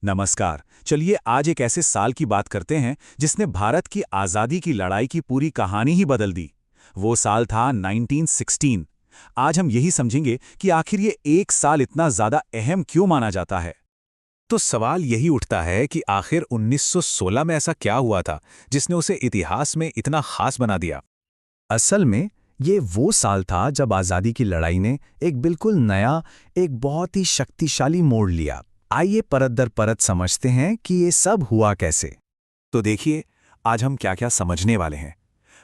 नमस्कार। चलिए आज एक ऐसे साल की बात करते हैं जिसने भारत की आज़ादी की लड़ाई की पूरी कहानी ही बदल दी। वो साल था 1916। आज हम यही समझेंगे कि आखिर ये एक साल इतना ज़्यादा अहम क्यों माना जाता है। तो सवाल यही उठता है कि आखिर 1916 में ऐसा क्या हुआ था जिसने उसे इतिहास में इतना खास बना दिया। असल में ये वो साल था जब आज़ादी की लड़ाई ने एक बिल्कुल नया, एक बहुत ही शक्तिशाली मोड़ लिया। आइए परत दर परत समझते हैं कि ये सब हुआ कैसे। तो देखिए, आज हम क्या क्या समझने वाले हैं।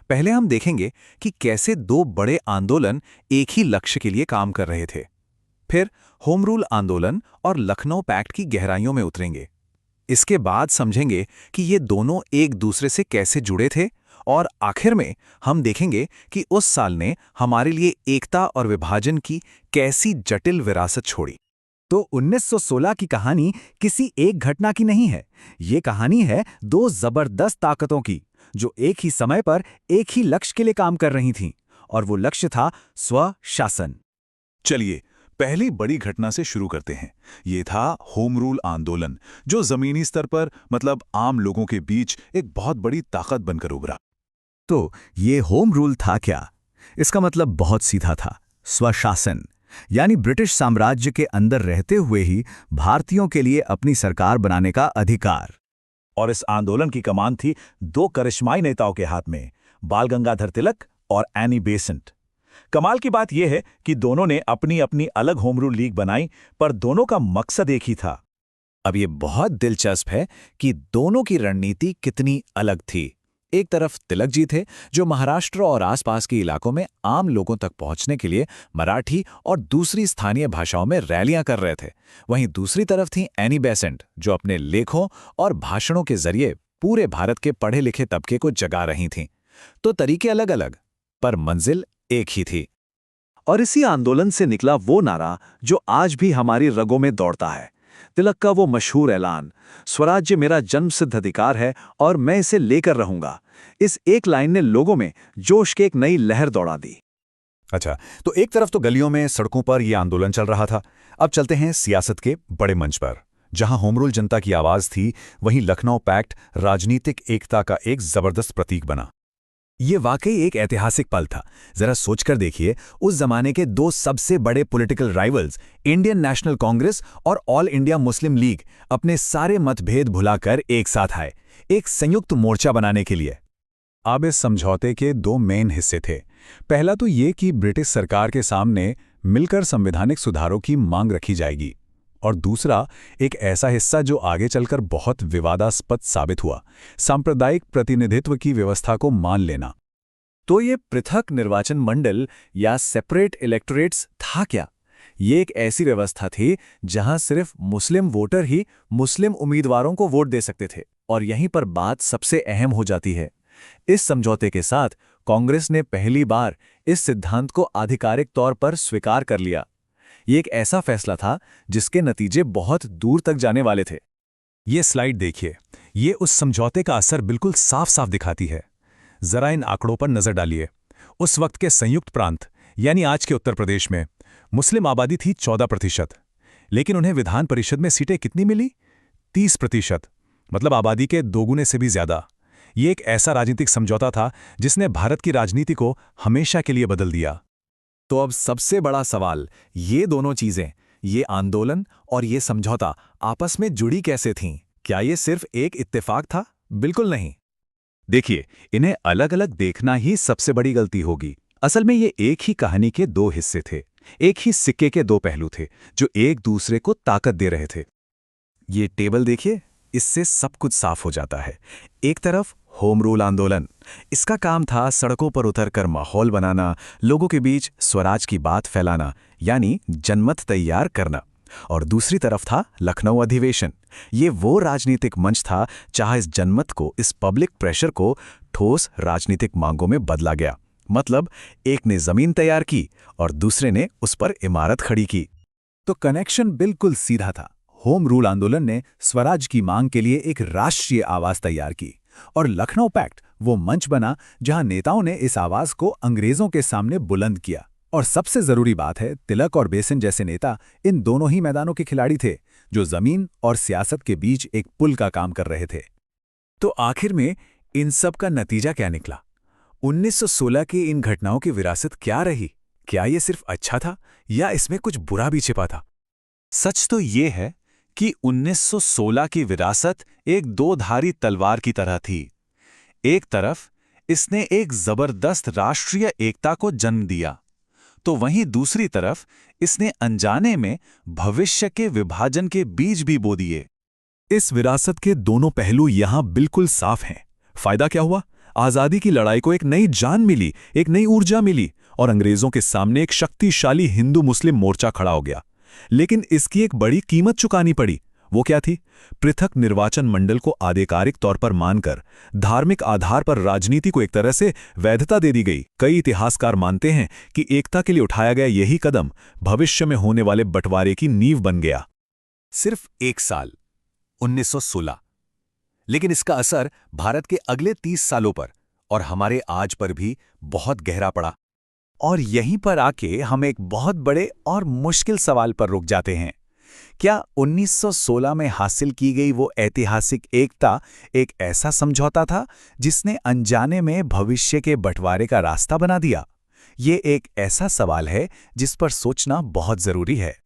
पहले हम देखेंगे कि कैसे दो बड़े आंदोलन एक ही लक्ष्य के लिए काम कर रहे थे। फिर होम रूल आंदोलन और लखनऊ पैक्ट की गहराइयों में उतरेंगे। इसके बाद समझेंगे कि ये दोनों एक दूसरे से कैसे जुड़े थे, और आखिर में हम देखेंगे कि उस साल ने हमारे लिए एकता और विभाजन की कैसी जटिल विरासत छोड़ी। तो 1916 की कहानी किसी एक घटना की नहीं है। ये कहानी है दो जबरदस्त ताकतों की, जो एक ही समय पर एक ही लक्ष्य के लिए काम कर रही थीं, और वो लक्ष्य था स्वशासन। चलिए, पहली बड़ी घटना से शुरू करते हैं। ये था होम रूल आंदोलन, जो जमीनी स्तर पर मतलब आम लोगों के बीच एक बहुत बड़ी ताकत बनकर उभरा। तो ये होम रूल था क्या? इसका मतलब बहुत सीधा था, स्वशासन। यानी ब्रिटिश साम्राज्य के अंदर रहते हुए ही भारतीयों के लिए अपनी सरकार बनाने का अधिकार। और इस आंदोलन की कमान थी दो करिश्माई नेताओं के हाथ में, बाल गंगाधर तिलक और एनी बेसेंट। कमाल की बात यह है कि दोनों ने अपनी अपनी अलग होम रूल लीग बनाई, पर दोनों का मकसद एक ही था। अब ये बहुत दिलचस्प है कि दोनों की रणनीति कितनी अलग थी। एक तरफ तिलक जी थे, जो महाराष्ट्र और आसपास के इलाकों में आम लोगों तक पहुंचने के लिए मराठी और दूसरी स्थानीय भाषाओं में रैलियां कर रहे थे। वहीं दूसरी तरफ थी एनी बेसेंट, जो अपने लेखों और भाषणों के जरिए पूरे भारत के पढ़े लिखे तबके को जगा रही थीं। तो तरीके अलग अलग, पर मंजिल एक ही थी। और इसी आंदोलन से निकला वो नारा जो आज भी हमारी रगों में दौड़ता है। तिलक का वो मशहूर ऐलान, स्वराज्य मेरा जन्मसिद्ध अधिकार है और मैं इसे लेकर रहूंगा। इस एक लाइन ने लोगों में जोश की एक नई लहर दौड़ा दी। अच्छा, तो एक तरफ तो गलियों में सड़कों पर यह आंदोलन चल रहा था। अब चलते हैं सियासत के बड़े मंच पर। जहां होम रूल जनता की आवाज थी, वहीं लखनऊ पैक्ट राजनीतिक एकता का एक जबरदस्त प्रतीक बना। ये वाकई एक ऐतिहासिक पल था। जरा सोचकर देखिए, उस जमाने के दो सबसे बड़े political rivals, Indian national Congress और ऑल इंडिया मुस्लिम लीग, अपने सारे मतभेद भुलाकर एक साथ आए, एक संयुक्त मोर्चा बनाने के लिए। अब इस समझौते के दो मेन हिस्से थे। पहला तो ये कि ब्रिटिश सरकार के सामने मिलकर संवैधानिक सुधारों की मांग रखी जाएगी, और दूसरा एक ऐसा हिस्सा जो आगे चलकर बहुत विवादास्पद साबित हुआ, सांप्रदायिक प्रतिनिधित्व की व्यवस्था को मान लेना। तो ये पृथक निर्वाचन मंडल या सेपरेट इलेक्टोरेट्स था क्या? ये एक ऐसी व्यवस्था थी जहां सिर्फ मुस्लिम वोटर ही मुस्लिम उम्मीदवारों को वोट दे सकते थे। और यहीं पर बात सबसे अहम हो जाती है। इस समझौते के साथ कांग्रेस ने पहली बार इस सिद्धांत को आधिकारिक तौर पर स्वीकार कर लिया। ये एक ऐसा फैसला था जिसके नतीजे बहुत दूर तक जाने वाले थे। ये स्लाइड देखिए, ये उस समझौते का असर बिल्कुल साफ साफ दिखाती है। जरा इन आंकड़ों पर नजर डालिए। उस वक्त के संयुक्त प्रांत यानी आज के उत्तर प्रदेश में मुस्लिम आबादी थी 14%, लेकिन उन्हें विधान परिषद में सीटें कितनी मिली? 30%, मतलब आबादी के दोगुने से भी ज्यादा। ये एक ऐसा राजनीतिक समझौता था जिसने भारत की राजनीति को हमेशा के लिए बदल दिया। तो अब सबसे बड़ा सवाल, ये दोनों चीजें, ये आंदोलन और ये समझौता आपस में जुड़ी कैसे थीं? क्या ये सिर्फ एक इत्तेफाक था? बिल्कुल नहीं। देखिए, इन्हें अलग अलग देखना ही सबसे बड़ी गलती होगी। असल में ये एक ही कहानी के दो हिस्से थे, एक ही सिक्के के दो पहलू थे जो एक दूसरे को ताकत दे रहे थे। ये टेबल देखिए, इससे सब कुछ साफ हो जाता है। एक तरफ होम रूल आंदोलन, इसका काम था सड़कों पर उतरकर माहौल बनाना, लोगों के बीच स्वराज की बात फैलाना, यानी जनमत तैयार करना। और दूसरी तरफ था लखनऊ अधिवेशन। ये वो राजनीतिक मंच था जहां इस जनमत को, इस पब्लिक प्रेशर को ठोस राजनीतिक मांगों में बदला गया। मतलब एक ने जमीन तैयार की और दूसरे ने उस पर इमारत खड़ी की। तो कनेक्शन बिल्कुल सीधा था। होम रूल आंदोलन ने स्वराज की मांग के लिए एक राष्ट्रीय आवाज तैयार की, और लखनऊ पैक्ट वो मंच बना जहां नेताओं ने इस आवाज को अंग्रेजों के सामने बुलंद किया। और सबसे जरूरी बात है, तिलक और बेसेंट जैसे नेता इन दोनों ही मैदानों के खिलाड़ी थे। जो जमीन और सियासत के बीच एक पुल का काम कर रहे थे। तो आखिर में इन सब का नतीजा क्या निकला? 1916 की इन घटनाओं की विरासत क्या रही? क्या ये सिर्फ अच्छा था या इसमें कुछ बुरा भी छिपा था? सच तो ये है कि 1916 की विरासत एक दो-धारी तलवार की तरह थी। एक तरफ इसने एक जबरदस्त राष्ट्रीय एकता को जन्म दिया, तो वहीं दूसरी तरफ इसने अनजाने में भविष्य के विभाजन के बीज भी बो दिए। इस विरासत के दोनों पहलू यहां बिल्कुल साफ हैं। फायदा क्या हुआ? आजादी की लड़ाई को एक नई जान मिली, एक नई ऊर्जा मिली और अंग्रेजों के सामने एक शक्तिशाली हिंदू मुस्लिम मोर्चा खड़ा हो गया। लेकिन इसकी एक बड़ी कीमत चुकानी पड़ी। वो क्या थी? पृथक निर्वाचन मंडल को आधिकारिक तौर पर मानकर धार्मिक आधार पर राजनीति को एक तरह से वैधता दे दी गई। कई इतिहासकार मानते हैं कि एकता के लिए उठाया गया यही कदम भविष्य में होने वाले बंटवारे की नींव बन गया। सिर्फ एक साल 1916, लेकिन इसका असर भारत के अगले 30 सालों पर और हमारे आज पर भी बहुत गहरा पड़ा। और यहीं पर आके हम एक बहुत बड़े और मुश्किल सवाल पर रुक जाते हैं। क्या 1916 में हासिल की गई वो ऐतिहासिक एकता एक ऐसा समझौता था जिसने अनजाने में भविष्य के बंटवारे का रास्ता बना दिया? ये एक ऐसा सवाल है जिस पर सोचना बहुत जरूरी है।